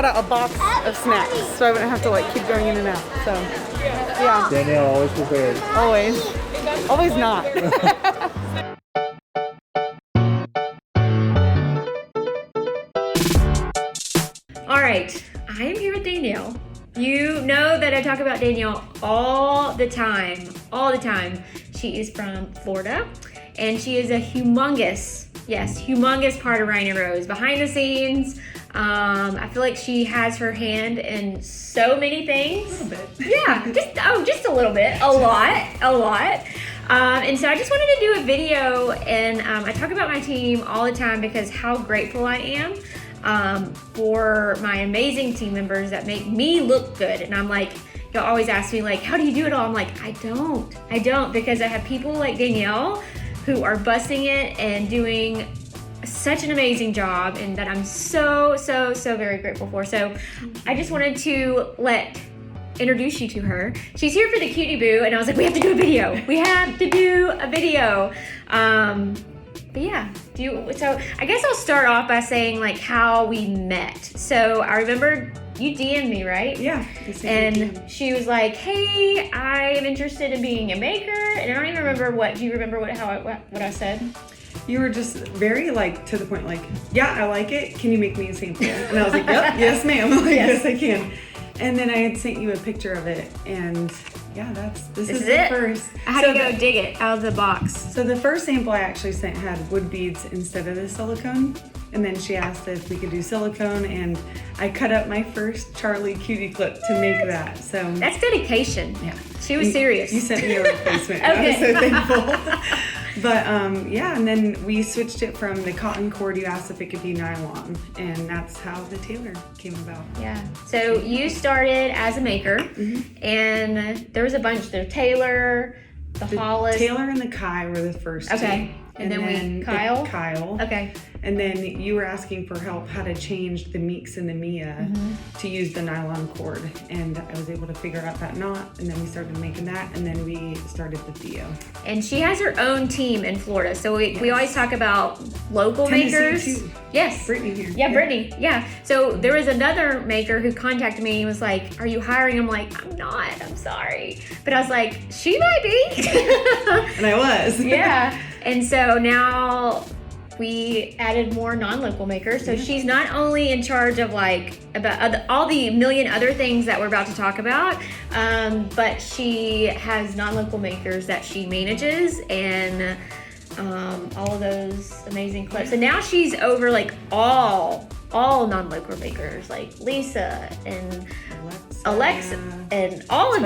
got a box of snacks, so I wouldn't have to like keep going in and out. So, yeah. Danielle, always prepared. Always not. All right, I am here with Danielle. You know that I talk about Danielle all the time. She is from Florida, and she is a humongous part of Ryan and Rose. Behind the scenes, I feel like she has her hand in so many things. A little bit. Yeah, just a little bit. A lot. And so I just wanted to do a video, and I talk about my team all the time because how grateful I am for my amazing team members that make me look good. And I'm like, you'll always ask me like, how do you do it all? I'm like, I don't, because I have people like Danielle who are busting it and doing such an amazing job, and that I'm so very grateful for. So I just wanted to introduce you to her. She's here for the Cutie Boo, and I was like, we have to do a video. But yeah, so I guess I'll start off by saying like how we met. So I remember you DM'd me, right? Yeah. And she was like, hey, I am interested in being a maker. And I don't even remember do you remember what I said? You were just very like to the point, like, yeah, I like it. Can you make me a sample? And I was like, yep, yes, ma'am. Like, yes, I can. And then I had sent you a picture of it, and yeah, this is the first. I had to go dig it out of the box. So the first sample I actually sent had wood beads instead of the silicone, and then she asked if we could do silicone, and I cut up my first Charlie Cutie clip to make that. So that's dedication. Yeah, she was serious. You sent me a replacement. Okay. I was so thankful. But yeah, and then we switched it from the cotton cord. You asked if it could be nylon, and that's how the tailor came about. Yeah. So you started as a maker, and there was a bunch. The Taylor, the Hollis. Taylor and the Kai were the first two. Okay. And then Kyle? Kyle. Okay. And then you were asking for help how to change the Meeks and the Mia to use the nylon cord. And I was able to figure out that knot, and then we started making that, and then we started the Theo. And she has her own team in Florida. So we always talk about local Tennessee makers. Too. Yes. Brittany here. Yeah, Brittany. Yeah. So there was another maker who contacted me and was like, are you hiring? I'm like, I'm not. I'm sorry. But I was like, she might be. And I was. Yeah. And so now we added more non-local makers. So she's not only in charge of like about all the million other things that we're about to talk about, but she has non-local makers that she manages, and all of those amazing clips. And now she's over like all non-local makers, like Lisa and Alexa and all of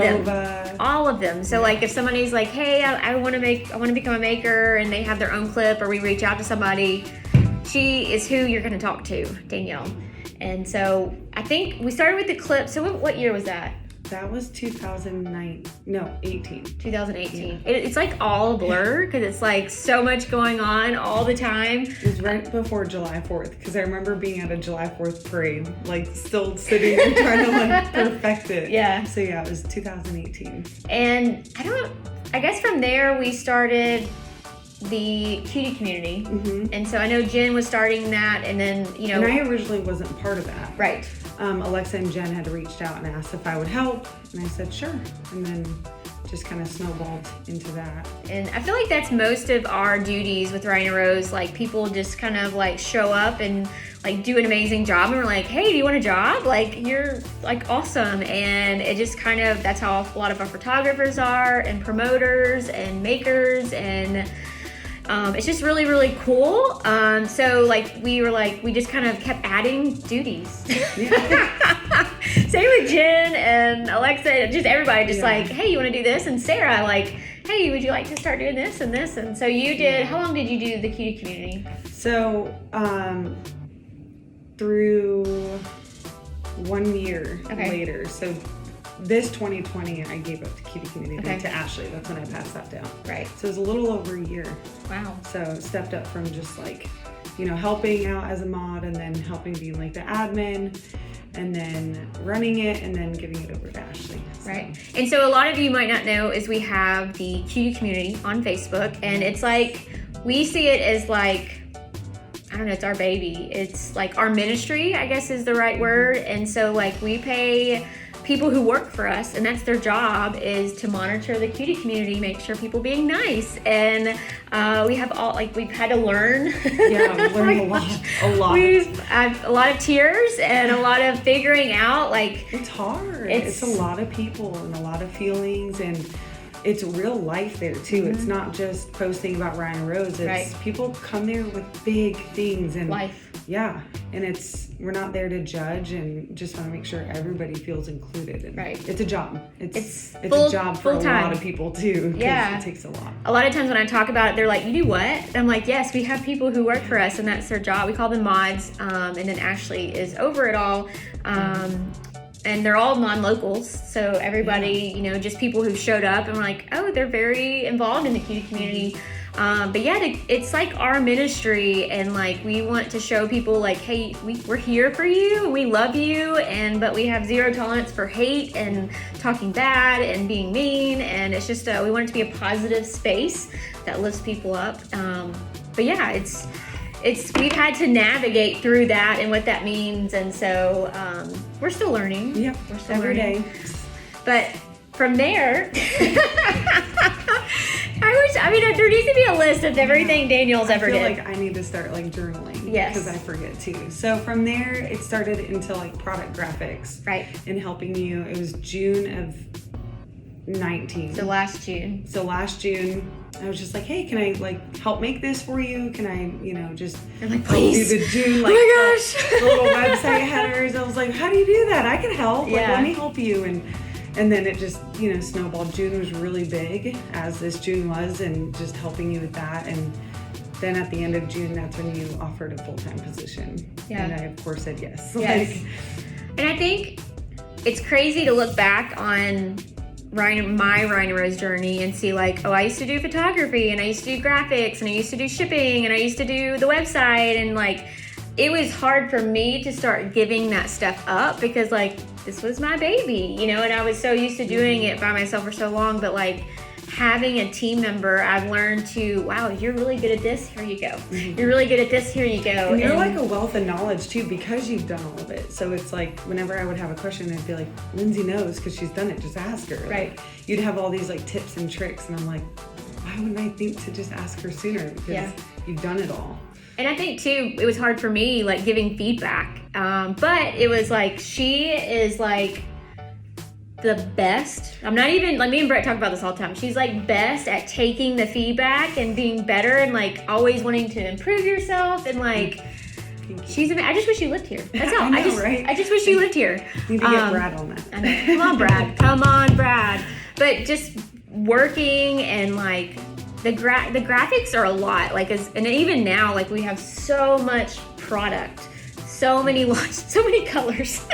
them. So like if somebody's like, hey, I want to become a maker, and they have their own clip, or we reach out to somebody, she is who you're going to talk to, Danielle. And so I think we started with the clip. So what year was that? That was 2018. 2018. Yeah. It's like all a blur because it's like so much going on all the time. It was right before July 4th, because I remember being at a July 4th parade, like still sitting there trying to like perfect it. Yeah. So yeah, it was 2018. And I guess from there we started the Cutie Community. And so I know Jen was starting that, and then, you know. And I originally wasn't part of that. Right. Alexa and Jen had reached out and asked if I would help, and I said sure, and then just kind of snowballed into that. And I feel like that's most of our duties with Ryan and Rose. Like people just kind of like show up and like do an amazing job, and we're like, hey, do you want a job? Like you're like awesome. And it just kind of, that's how a lot of our photographers are, and promoters and makers, and it's just really, really cool. So like we just kind of kept adding duties. Same with Jen and Alexa, and just everybody just like, hey, you want to do this? And Sarah, like, hey, would you like to start doing this and this? And so you did, how long did you do the Cutie Community? So through 1 year later. So this 2020, I gave up to Cutie Community to Ashley. That's when I passed that down. Right. So it was a little over a year. Wow. So stepped up from just like, helping out as a mod, and then helping being like the admin, and then running it, and then giving it over to Ashley. So. Right. And so a lot of you might not know is we have the Cutie Community on Facebook, and it's like, we see it as like, I don't know, it's our baby. It's like our ministry, I guess is the right word. And so like we pay people who work for us, and that's their job, is to monitor the Cutie community, make sure people being nice. And we have all, like, we've had to learn. Yeah, we've learned a lot. We've had a lot of tears and a lot of figuring out, like. It's hard. It's a lot of people and a lot of feelings, and it's real life there too. It's not just posting about Ryan Rose. It's people come there with big things and life. Yeah, and we're not there to judge, and just want to make sure everybody feels included. And it's a job. It's a job for a lot of people too. Yeah, it takes a lot. A lot of times when I talk about it, they're like, "You do what?" And I'm like, "Yes, we have people who work for us, and that's their job. We call them mods." And then Ashley is over it all. And they're all non-locals, so everybody, you know, just people who showed up and were like, oh, they're very involved in the Cutie community. But yeah, it's like our ministry, and like we want to show people like, hey, we're here for you, we love you, but we have zero tolerance for hate and talking bad and being mean, and it's just we want it to be a positive space that lifts people up. But yeah, it's we've had to navigate through that and what that means, and so we're still learning. Yep, we're still every learning. day. But from there, there needs to be a list of everything Danielle's ever did. I feel like I need to start like journaling. Yes. Because I forget too. So from there, it started into like product graphics. Right. And helping you. It was June of 19. So last June, I was just like, hey, can I like help make this for you? Can I, just like, please do the June like the little website headers? I was like, how do you do that? I can help. Like, let me help you. And then it just, snowballed. June was really big, as this June was, and just helping you with that. And then at the end of June, that's when you offered a full-time position. Yeah. And I, of course, said yes. Yes. And I think it's crazy to look back on my Ryan Rose journey and see like, oh, I used to do photography, and I used to do graphics, and I used to do shipping, and I used to do the website, and like it was hard for me to start giving that stuff up because like this was my baby, and I was so used to doing it by myself for so long. But like having a team member, I've learned to, wow, you're really good at this, here you go. Mm-hmm. You're really good at this, here you go. And you're like a wealth of knowledge too, because you've done all of it. So it's like whenever I would have a question, I'd be like, Lindsay knows because she's done it, just ask her. Right. Like, you'd have all these like tips and tricks, and I'm like, why wouldn't I think to just ask her sooner? Because you've done it all. And I think too, it was hard for me like giving feedback. But it was like, she is like the best. I'm not even, like me and Brett talk about this all the time. She's like best at taking the feedback and being better and like always wanting to improve yourself, and like she's I just wish you lived here. That's all. I know, right? I just wish you lived here. Need to get Brad on that. I know. Come on, Brad. But just working and like the graphics are a lot. Like and even now, like we have so much product. So many colors.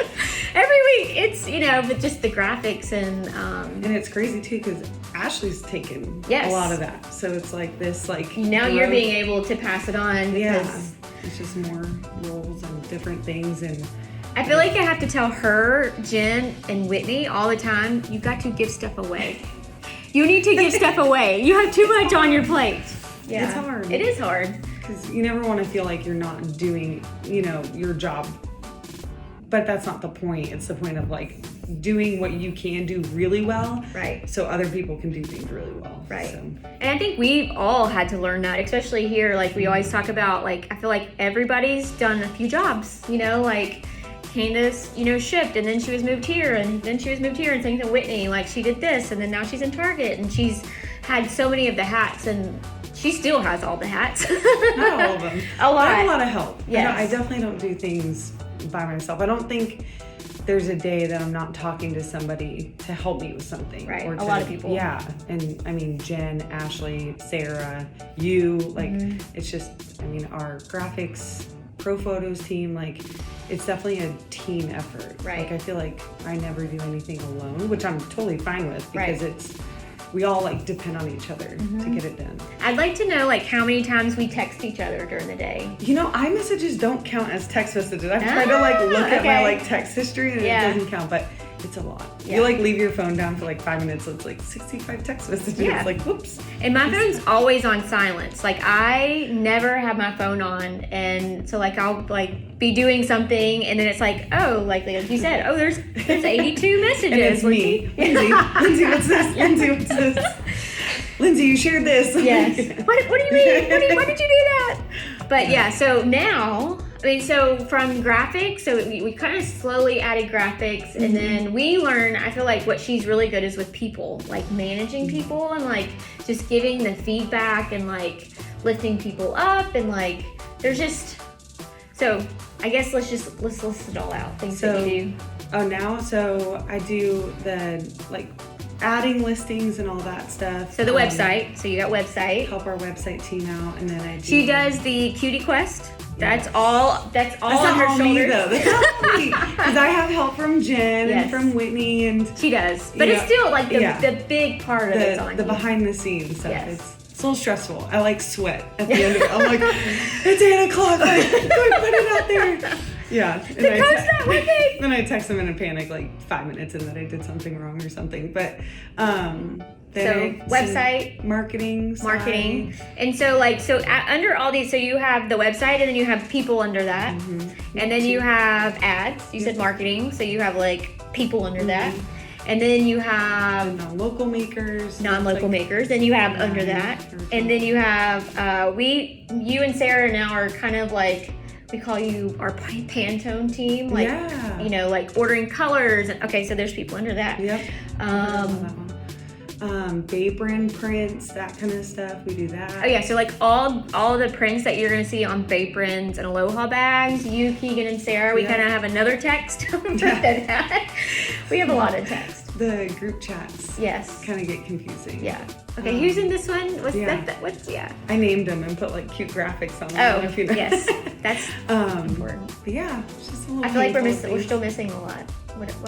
Every week, it's, but just the graphics and it's crazy too, because Ashley's taken a lot of that. So it's like this, like now you're being able to pass it on because it's just more roles and different things. And I feel like I have to tell her, Jen, and Whitney all the time, you've got to give stuff away. You need to give stuff away. You have too much on your plate. Yeah, it's hard. It is hard. Because you never want to feel like you're not doing, your job. But that's not the point. It's the point of like doing what you can do really well. Right. So other people can do things really well. Right. So. And I think we've all had to learn that, especially here. Like we always talk about, like, I feel like everybody's done a few jobs, like Candace, shipped, and then she was moved here, and then she was moved here, and same to Whitney. Like she did this, and then now she's in Target, and she's had so many of the hats, and she still has all the hats. Not all of them. A lot. I have a lot of help. Yes. I definitely don't do things by myself. I don't think there's a day that I'm not talking to somebody to help me with something. Right. Or a lot of people. Yeah. And I mean, Jen, Ashley, Sarah, you, like, it's just, our graphics, pro photos team, like, it's definitely a team effort. Right. Like, I feel like I never do anything alone, which I'm totally fine with, because we all like depend on each other to get it done. I'd like to know like how many times we text each other during the day. iMessages don't count as text messages. I've tried to like look at my like text history, and it doesn't count. But it's a lot. Yeah. You like leave your phone down for like 5 minutes, so it's like 65 text messages. Yeah. It's like, whoops. And my phone's always on silence. Like I never have my phone on, and so like I'll like be doing something, and then it's like, oh, like you said, oh, there's 82 messages. And it's me, Lindsay. Lindsay, what's this? Lindsay, what's this? Lindsay, you shared this. Yes. What do you mean? Why did you do that? But yeah, so now, I mean, so from graphics, so we kind of slowly added graphics, and then we learn, I feel like what she's really good is with people, like managing people and like just giving the feedback and like lifting people up, and like there's just, so I guess let's list it all out, things that you do. Oh, now, so I do the like adding listings and all that stuff. So the website, so you got website. Help our website team out, and then I do. She does the Cutie Quest. That's all. That's That's on not her all shoulders. me though. That's not me, because I have help from Jen Yes. and from Whitney and She does, but You it's know, still like the, yeah. the big part of it's on the you. behind the scenes stuff. Yes. It's a little stressful. I like sweat at the end of it. I'm like, it's 8 o'clock. Like, quick, put it out there. Yeah. And Post that with me. Then I text them in a panic like 5 minutes in that I did something wrong or something. But then website, marketing, and so like under all these, so you have the website, and then you have people under that, and then you have ads. You said marketing, so you have like people under that, and then you have non-local makers, makers, and you have under that, and then you have you and Sarah now are kind of like, we call you our Pantone team, like you know, like ordering colors, and okay, so there's people under that. Yep. Vaprin prints, that kind of stuff. We do that. Oh yeah, so like all the prints that you're gonna see on Vaprins and Aloha bags, you, Keegan, and Sarah, we kind of have another text for that. We have a lot of text. The group chats. Yes. Kind of get confusing. Yeah. Okay, who's in this one? What's that? What's I named them and put like cute graphics on Oh, them. If you know. yes, that's important. But yeah, it's just a little. I feel like we're things. still missing a lot.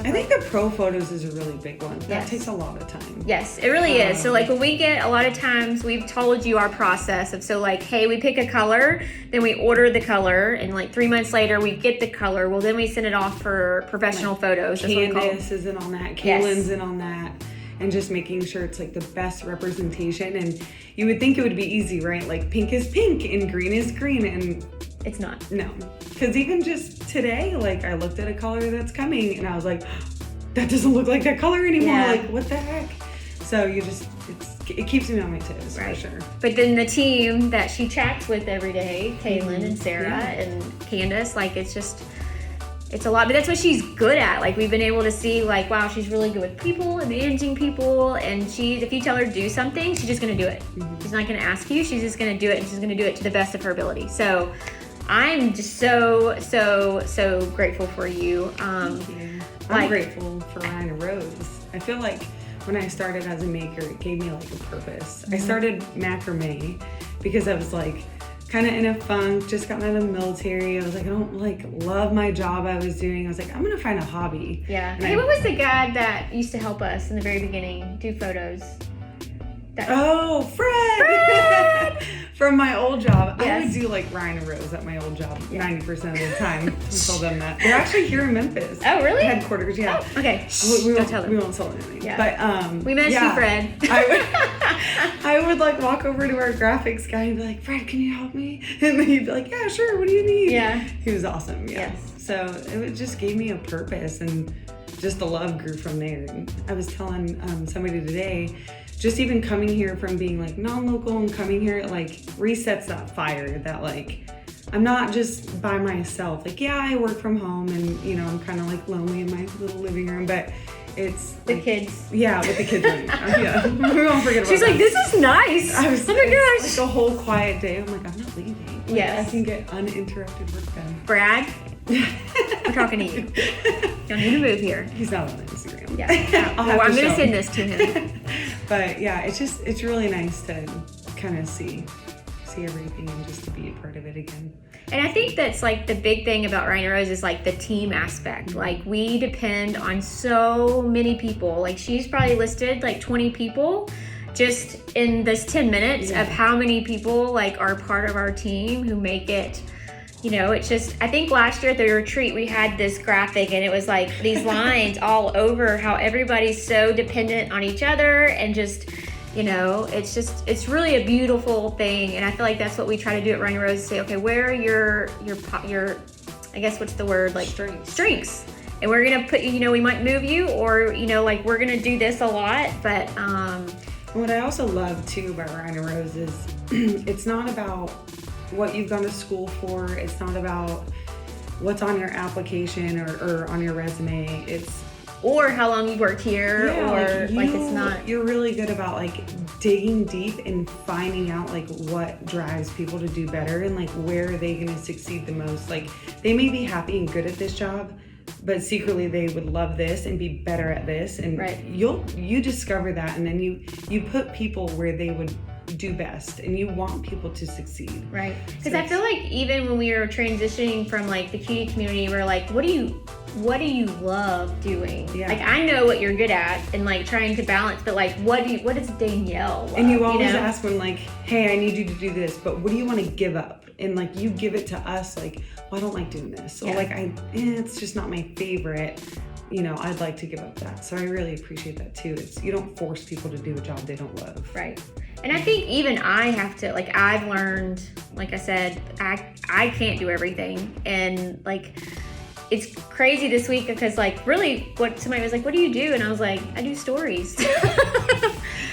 I think the pro photos is a really big one. That Yes. takes a lot of time. Yes, it really is. So like when we get, a lot of times we've told you our process of, so like, hey, we pick a color, then we order the color, and like 3 months later we get the color. Well, then we send it off for professional photos. That's what we call them. Candace is in on that. Yes. Kaylin's in on that. And just making sure it's like the best representation. And you would think it would be easy, right? Like pink is pink and green is green, and It's not. no. Because even just today, like I looked at a color that's coming and I was like, that doesn't look like that color anymore. Yeah. Like, what the heck? So you just, it keeps me on my toes, Right. for sure. But then the team that she chats with every day, Kaylin and Sarah and Candace, like it's a lot, but that's what she's good at. Like we've been able to see, like, wow, she's really good with people and managing people, and if you tell her to do something, she's just gonna do it. She's not gonna ask you, she's just gonna do it, and she's gonna do it to the best of her ability. So I'm just so grateful for you. Thank you. I'm grateful for Ryan Rose. I feel like when I started as a maker, it gave me like a purpose. I started macrame because I was like kind of in a funk, just got out of the military. I was like, I don't like love my job I was doing. I was like, I'm gonna find a hobby. Yeah. And Hey, what was the guy that used to help us in the very beginning do photos? Fred! From my old job. I Yes. would do like Ryan and Rose at my old job 90% of the time. Tell them that. They're actually here in Memphis. Oh, really? Headquarters, yeah. Oh, okay. We Don't won't, tell them. we won't tell them anything. Yeah. But We miss you, Fred. I would like walk over to our graphics guy and be like, Fred, can you help me? And then he'd be like, yeah, sure. What do you need? Yeah. He was awesome. Yeah. Yes. So it just gave me a purpose, and just the love grew from there. And I was telling somebody today, just even coming here from being like non-local and coming here, it like resets that fire that like, I'm not just by myself. Like, yeah, I work from home and, you know, I'm kind of like lonely in my little living room, but it's The like, kids. yeah, with the kids. Yeah, we won't forget about She's like, that. this is nice. I was oh my gosh. like a whole quiet day. I'm like, I'm not leaving. Like, Yes. I can get uninterrupted work done. Brad, we're talking to you. Don't need to move here. He's not on Instagram. Yeah. I'll have I'm to going to show send him. this to him. But yeah, it's really nice to kind of see everything and just to be a part of it again. And I think that's like the big thing about Ryan Rose is like the team aspect. Like we depend on so many people. Like she's probably listed like 20 people just in this 10 minutes of how many people like are part of our team who make it you know, it's just, I think last year at the retreat we had this graphic and it was like these lines all over how everybody's so dependent on each other, and just, you know, it's really a beautiful thing. And I feel like that's what we try to do at Running Rose, say, okay, where are your I guess what's the word, like strengths, and we're gonna put, you know, we might move you, or, you know, like we're gonna do this a lot. But what I also love too about Running Rose is it's not about what you've gone to school for. It's not about what's on your application or on your resume. Or how long you've worked here, or like it's not. You're really good about like digging deep and finding out like what drives people to do better, and like where are they going to succeed the most. Like they may be happy and good at this job, but secretly they would love this and be better at this. And you discover that, and then you put people where they would do best, and you want people to succeed. Right. Because I feel like even when we were transitioning from like the Cutie Community, we're like, what do you love doing? Yeah. Like I know what you're good at, and like trying to balance, but like what does Danielle love? And you always ask when like, hey, I need you to do this, but what do you want to give up? And like you give it to us, like, well, I don't like doing this. So like it's just not my favorite. You know, I'd like to give up that. So I really appreciate that too. You don't force people to do a job they don't love. Right. And I think even I have to, like, I've learned, like I said, I can't do everything. And like, it's crazy this week because like really what somebody was like, what do you do? And I was like, I do stories.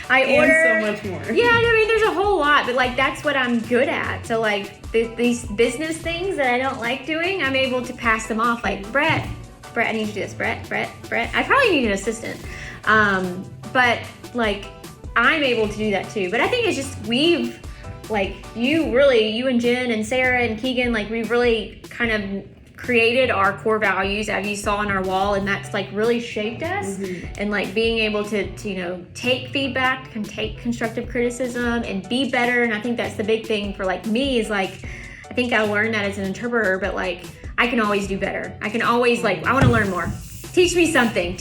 I order so much more. Yeah, I mean, there's a whole lot, but like that's what I'm good at. So like these business things that I don't like doing, I'm able to pass them off. Like Brett, I need you to do this. Brett. I probably need an assistant. But like I'm able to do that too. But I think it's just you and Jen and Sarah and Keegan, like we've really kind of created our core values as you saw on our wall, and that's like really shaped us. And like being able to you know, take feedback and take constructive criticism and be better. And I think that's the big thing for like me is like, I think I learned that as an interpreter, but like I can always do better. I can always like, I want to learn more. Teach me something.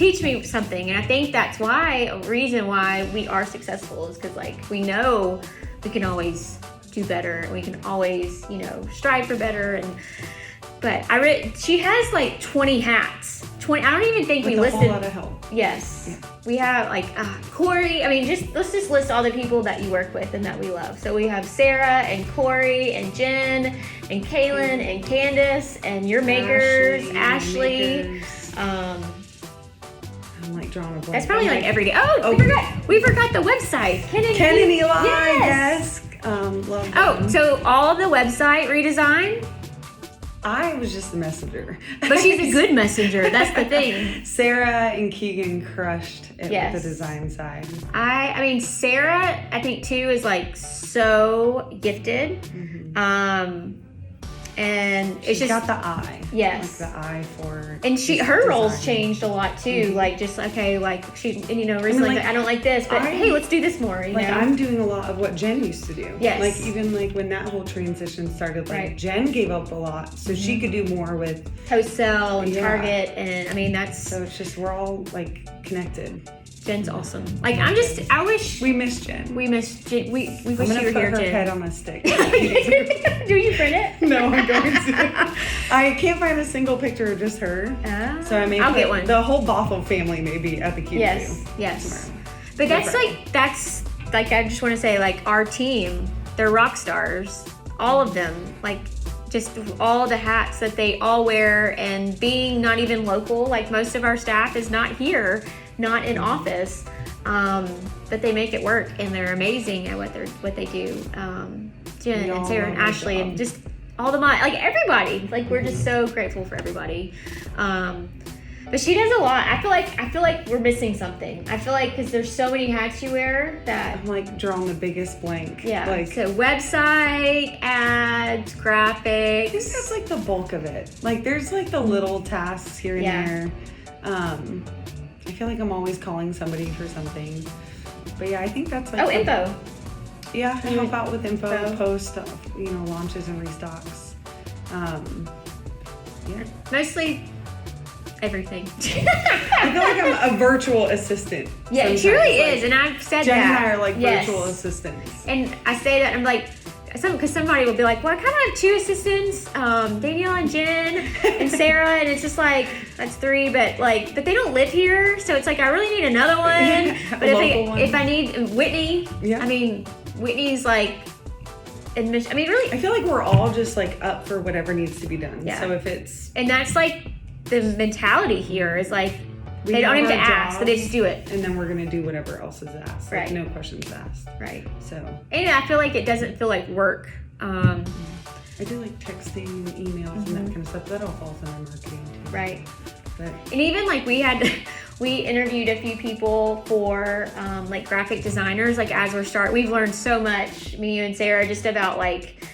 And I think that's a reason why we are successful is because like we know we can always do better, and we can always, you know, strive for better. But she has like 20 hats. 20. I don't even think we listed. A whole lot of help. Yes, yeah. We have like Corey. I mean, let's just list all the people that you work with and that we love. So we have Sarah and Corey and Jen and Kaylin and Candace and your makers, Ashley. I'm like drawing a blank. That's probably like every day. Oh, we forgot the website. Ken and Eli. Yes. Love them. So all of the website redesign. I was just the messenger. But she's a good messenger. That's the thing. Sarah and Keegan crushed it with the design side. I mean, Sarah, I think too, is like so gifted. And she's just got the eye. Yes. Like the eye for. And her roles changed a lot too. Like just okay, like she, and you know, recently I don't like this, but hey, let's do this more. You know? I'm doing a lot of what Jen used to do. Yes. Like even like when that whole transition started, like Jen gave up a lot, so she could do more with Wholesale and Target, and I mean that's. So it's just we're all like connected. Jen's awesome. Like I wish we miss Jen. We wish you were here, Jen. I'm gonna put her head on a stick. Do you print it? No, I'm going to. I can't find a single picture of just her. So I'll get one. The whole Bothell family may be at the Cutie. Yes. Tomorrow. But that's like I just want to say like our team, they're rock stars, all of them. Like just all the hats that they all wear, and being not even local, like most of our staff is not here. Not in office, but they make it work, and they're amazing at what they do. Jen and Sarah and Ashley and just all like everybody. Like we're just so grateful for everybody. But she does a lot. I feel like we're missing something. I feel like because there's so many hats you wear that I'm like drawing the biggest blank. Yeah. Like, so website, ads, graphics. I think that's like the bulk of it. Like there's like the little tasks here and there. I feel like I'm always calling somebody for something. But yeah, I think that's like... info. Yeah, I help out with info, post, launches and restocks. Mostly everything. I feel like I'm a virtual assistant. Yeah, she really is, and I've said Jen that. and I are like virtual assistants. And I say that, I'm like, because somebody will be like, well, I kind of have 2 assistants, Danielle and Jen and Sarah, and it's just like, that's 3, but they don't live here, so it's like, I really need another one. But if I need Whitney, I mean, Whitney's like, admission, I mean, really. I feel like we're all just like up for whatever needs to be done. Yeah. So if it's. And that's like the mentality here is like, they don't have to ask, but they just do it. And then we're going to do whatever else is asked. Like, no questions asked. Right. So. And I feel like it doesn't feel like work. I do like texting and emails and that kind of stuff. That all falls under marketing too. Right. But. And even like we interviewed a few people for like graphic designers, like as we've learned so much, me, you and Sarah, just about like,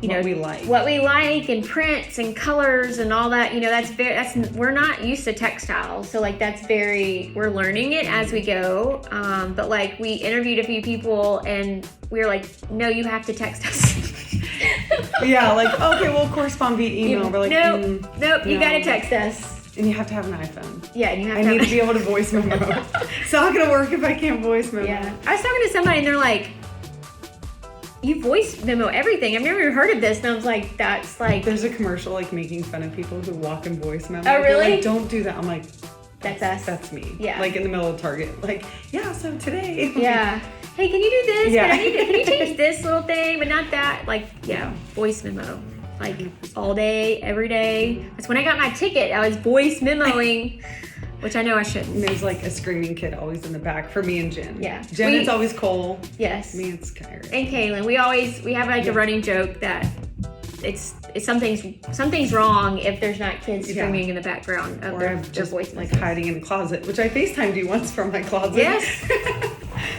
what we like and prints and colors and all that, we're not used to textiles. So like, we're learning it as we go. But like we interviewed a few people and we were like, no, you have to text us. Yeah. Like, okay, we'll correspond via email. We're like, nope, you got to text us. And you have to have an iPhone. Yeah, and you have I need to be able to voice memo. It's not going to work if I can't voice memo. Yeah. I was talking to somebody and they're like, you voice memo everything. I've never heard of this. And I was like, that's like. There's a commercial like making fun of people who walk in voice memo. Oh, really? They're like, don't do that. I'm like, that's us. That's me. Yeah. Like in the middle of Target. Like, yeah, so today. Yeah. Hey, can you do this? Yeah. Can you change this little thing, but not that? Like, voice memo. Like all day, every day. That's when I got my ticket. I was voice memoing, which I know I shouldn't. And there's like a screaming kid always in the back for me and Jen. Yeah. Jen, it's always Cole. Yes. Me, it's Kyra. And Kaylin. We have like a running joke that it's something's wrong if there's not kids screaming in the background of their voice. Like hiding in the closet, which I FaceTimed you once from my closet. Yes.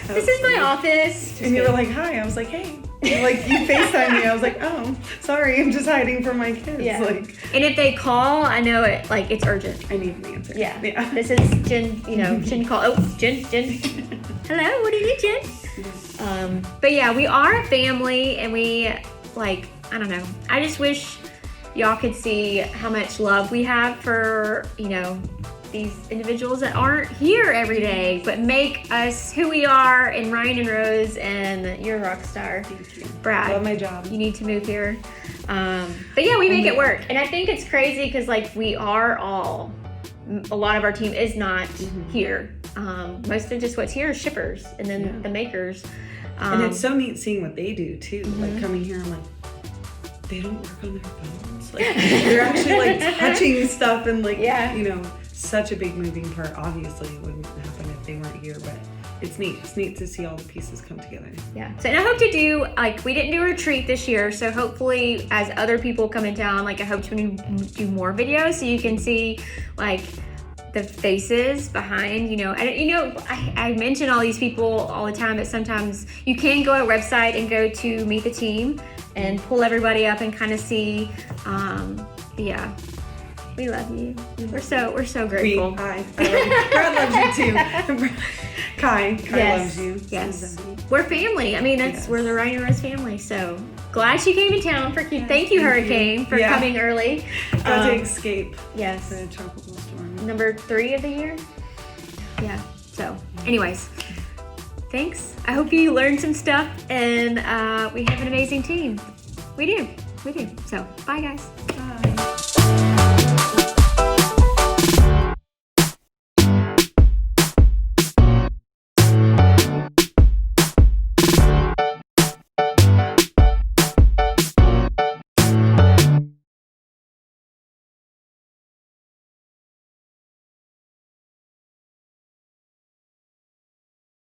This is my office. And you were like, hi. I was like, hey. Like you FaceTimed me. I was like, oh, sorry. I'm just hiding from my kids. Yeah. Like, and if they call, I know it. Like it's urgent. I need an answer. Yeah. This is Jen. Jen call. Oh, Jen. Hello. What do you need, Jen? But yeah, we are a family, and we like. I don't know. I just wish y'all could see how much love we have for these individuals that aren't here every day, but make us who we are. And Ryan and Rose, and you're a rock star. Thank you. Brad, love my job. You need to move here. But yeah, we make it work. And I think it's crazy because like we are all, a lot of our team is not here. Most of just what's here is shippers and then the makers. And it's so neat seeing what they do too. Like coming here, I'm like, they don't work on their phones. Like they're actually like touching stuff and like, such a big moving part. Obviously it wouldn't happen if they weren't here, but it's neat. It's neat to see all the pieces come together. Yeah. So, and I hope to do, we didn't do a retreat this year. So hopefully as other people come in town, I hope to do more videos so you can see the faces behind, I mention all these people all the time, but sometimes you can go to our website and go to Meet the Team and pull everybody up and kind of see, we love you. We're so grateful. Brad loves you too. Kai loves you. Yes. We're family. I mean, we're the Ryan and Rose family. So glad she came to town for Thank you, Hurricane, for coming early. Got to escape. Yes. The tropical storm. Number 3 of the year. Yeah. So, anyways, thanks. I hope you learned some stuff, and we have an amazing team. We do. So, bye guys.